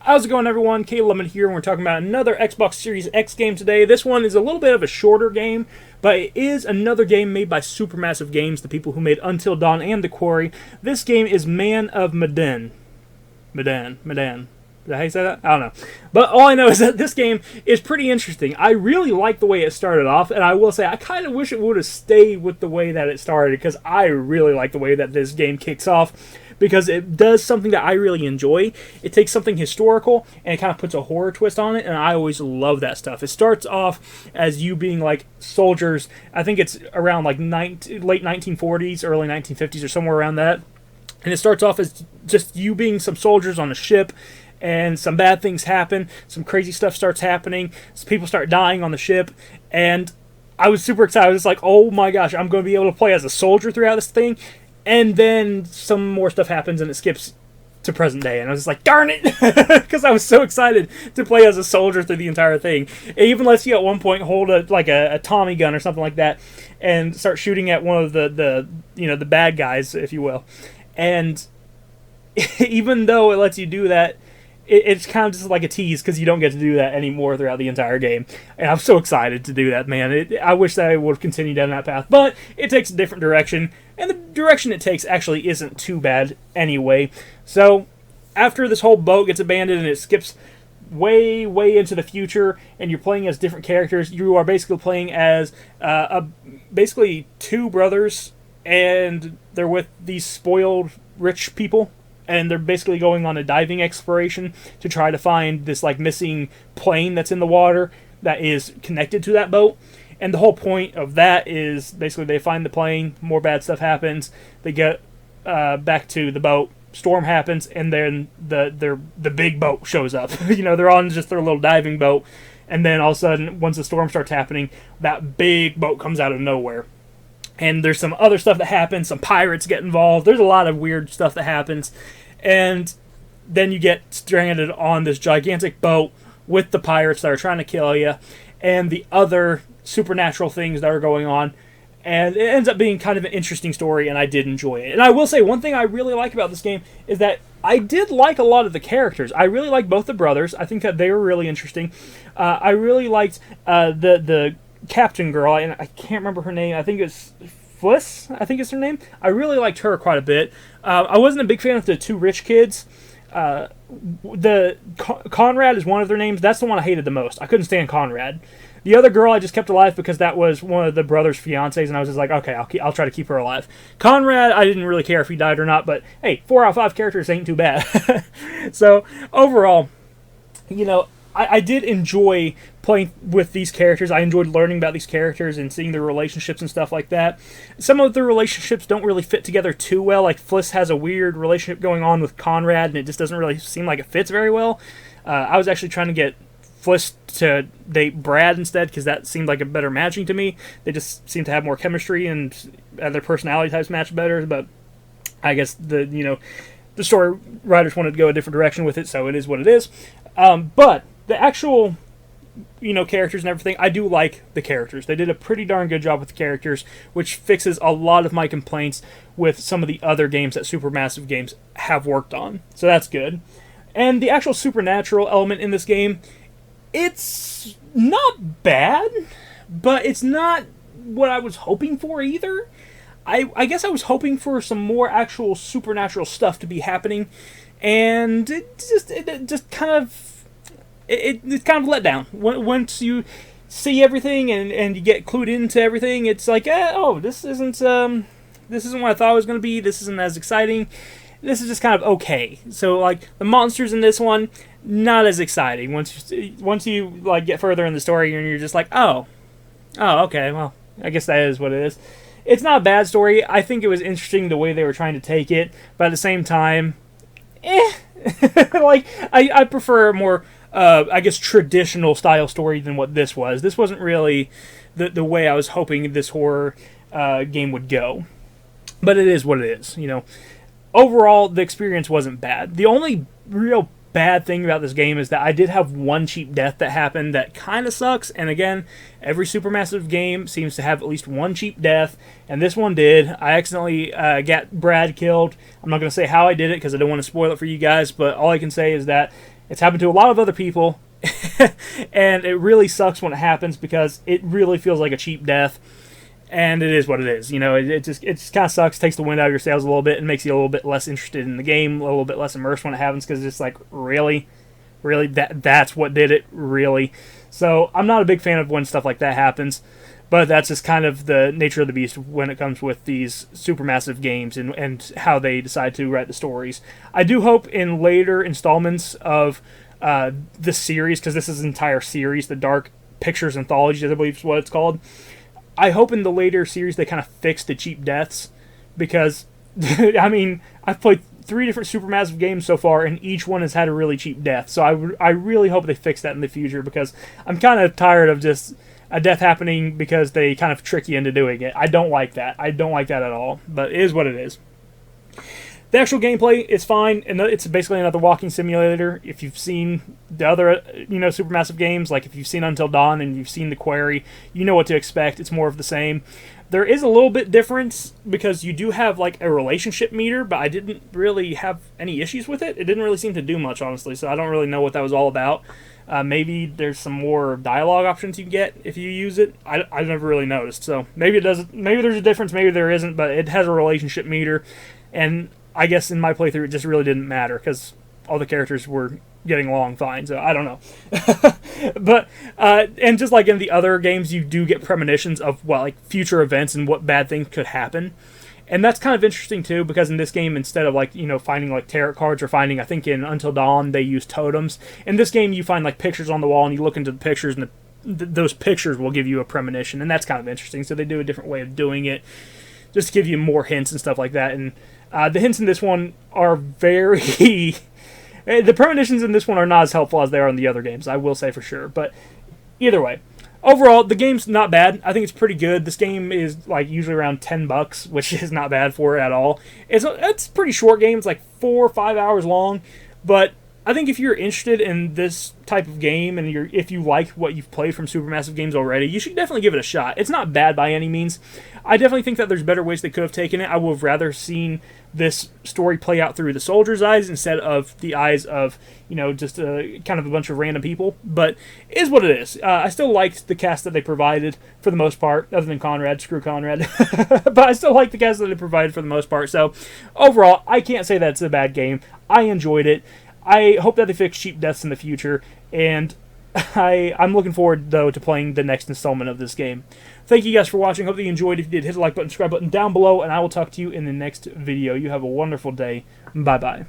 How's it going, everyone? Caleb here, and we're talking about another Xbox Series X game today. This one is a little bit of a shorter game, but it is another game made by Supermassive Games, the people who made Until Dawn and The Quarry. This game is Man of Medan. Medan. Is that how you say that? I don't know. But all I know is that this game is pretty interesting. I really like the way it started off, and I will say I kind of wish it would have stayed with the way that it started, because I really like the way that this game kicks off, because it does something that I really enjoy. It takes something historical, and it kind of puts a horror twist on it, and I always love that stuff. It starts off as you being, like, soldiers. I think it's around, like, late 1940s, early 1950s, or somewhere around that. And it starts off as just you being some soldiers on a ship, and some bad things happen, some crazy stuff starts happening, some people start dying on the ship, and I was super excited. I was like, oh my gosh, I'm going to be able to play as a soldier throughout this thing. And then some more stuff happens, and it skips to present day, and I was just like, darn it, because I was so excited to play as a soldier through the entire thing. It even lets you at one point hold a Tommy gun or something like that, and start shooting at one of the bad guys, if you will. And even though it lets you do that, it's kind of just like a tease, because you don't get to do that anymore throughout the entire game. And I'm so excited to do that, man. I wish that I would have continued down that path. But it takes a different direction, and the direction it takes actually isn't too bad anyway. So after this whole boat gets abandoned and it skips way into the future, and you're playing as different characters, you are basically playing as basically two brothers, and they're with these spoiled rich people. And they're basically going on a diving exploration to try to find this, like, missing plane that's in the water that is connected to that boat. And the whole point of that is basically they find the plane, more bad stuff happens, they get back to the boat, storm happens, and then the big boat shows up. They're on just their little diving boat, and then all of a sudden, once the storm starts happening, that big boat comes out of nowhere. And there's some other stuff that happens. Some pirates get involved. There's a lot of weird stuff that happens. And then you get stranded on this gigantic boat with the pirates that are trying to kill you, and the other supernatural things that are going on. And it ends up being kind of an interesting story, and I did enjoy it. And I will say, one thing I really like about this game is that I did like a lot of the characters. I really like both the brothers. I think that they were really interesting. I really liked the captain girl, and I can't remember her name. I think it's Fliss, I think is her name. I really liked her quite a bit. I wasn't a big fan of the two rich kids. Conrad is one of their names. That's the one I hated the most. I couldn't stand Conrad. The other girl I just kept alive because that was one of the brother's fiancés, and I was just like, okay, I'll try to keep her alive. Conrad, I didn't really care if he died or not, but hey, 4 out of 5 characters ain't too bad. So overall, I did enjoy playing with these characters. I enjoyed learning about these characters and seeing their relationships and stuff like that. Some of the relationships don't really fit together too well. Like, Fliss has a weird relationship going on with Conrad, and it just doesn't really seem like it fits very well. I was actually trying to get Fliss to date Brad instead, because that seemed like a better matching to me. They just seem to have more chemistry, and their personality types match better, but I guess the story writers wanted to go a different direction with it, so it is what it is. But the actual characters and everything, I do like the characters. They did a pretty darn good job with the characters, which fixes a lot of my complaints with some of the other games that Supermassive Games have worked on. So that's good. And the actual supernatural element in this game, it's not bad, but it's not what I was hoping for either. I guess I was hoping for some more actual supernatural stuff to be happening, and it just kind of... It's kind of a letdown. Once you see everything and you get clued into everything, it's like, this isn't what I thought it was going to be. This isn't as exciting. This is just kind of okay. So, like, the monsters in this one, not as exciting. Once you like get further in the story, and you're just like, oh, okay, well, I guess that is what it is. It's not a bad story. I think it was interesting the way they were trying to take it, but at the same time, like, I prefer a more I guess traditional style story than what this was. This wasn't really the way I was hoping this horror game would go. But it is what it is, Overall, the experience wasn't bad. The only real bad thing about this game is that I did have one cheap death that happened that kind of sucks. And again, every Supermassive game seems to have at least one cheap death, and this one did. I accidentally got Brad killed. I'm not going to say how I did it because I don't want to spoil it for you guys, but all I can say is that It's happened to a lot of other people, and it really sucks when it happens because it really feels like a cheap death. And it is what it is. You know, it just kind of sucks. Takes the wind out of your sails a little bit and makes you a little bit less interested in the game, a little bit less immersed when it happens because it's just like, really, that's what did it, really. So I'm not a big fan of when stuff like that happens, but that's just kind of the nature of the beast when it comes with these supermassive games and how they decide to write the stories. I do hope in later installments of the series, because this is an entire series, the Dark Pictures Anthology, I believe is what it's called. I hope in the later series they kind of fix the cheap deaths, because, I mean, I've played 3 different supermassive games so far, and each one has had a really cheap death. So I really hope they fix that in the future, because I'm kind of tired of just a death happening because they kind of trick you into doing it. I don't like that. I don't like that at all, but it is what it is. The actual gameplay is fine, and it's basically another walking simulator. If you've seen the other, supermassive games, like if you've seen Until Dawn and you've seen The Quarry, you know what to expect. It's more of the same. There is a little bit difference because you do have like a relationship meter, but I didn't really have any issues with it. It didn't really seem to do much, honestly, so I don't really know what that was all about. Maybe there's some more dialogue options you can get if you use it. I never really noticed, so maybe it doesn't. Maybe there's a difference, maybe there isn't, but it has a relationship meter, and I guess in my playthrough it just really didn't matter because all the characters were getting along fine, so I don't know. But and just like in the other games, you do get premonitions of future events and what bad things could happen. And that's kind of interesting too, because in this game, instead of finding tarot cards or finding, I think in Until Dawn they use totems. In this game, you find pictures on the wall and you look into the pictures, and those pictures will give you a premonition, and that's kind of interesting. So they do a different way of doing it, just to give you more hints and stuff like that. And the hints in this one are very... the premonitions in this one are not as helpful as they are in the other games, I will say for sure. But either way, overall, the game's not bad. I think it's pretty good. This game is usually around $10, which is not bad for it at all. It's a pretty short game. It's 4 or 5 hours long. But I think if you're interested in this type of game and if you like what you've played from supermassive games already, you should definitely give it a shot. It's not bad by any means. I definitely think that there's better ways they could have taken it. I would have rather seen this story play out through the soldiers' eyes instead of the eyes of, just kind of a bunch of random people. But it is what it is. I still liked the cast that they provided for the most part, other than Conrad. Screw Conrad. But I still like the cast that they provided for the most part. So overall, I can't say that it's a bad game. I enjoyed it. I hope that they fix cheap deaths in the future, and I'm looking forward, though, to playing the next installment of this game. Thank you guys for watching. Hope that you enjoyed. If you did, hit the like button, subscribe button down below, and I will talk to you in the next video. You have a wonderful day. Bye-bye.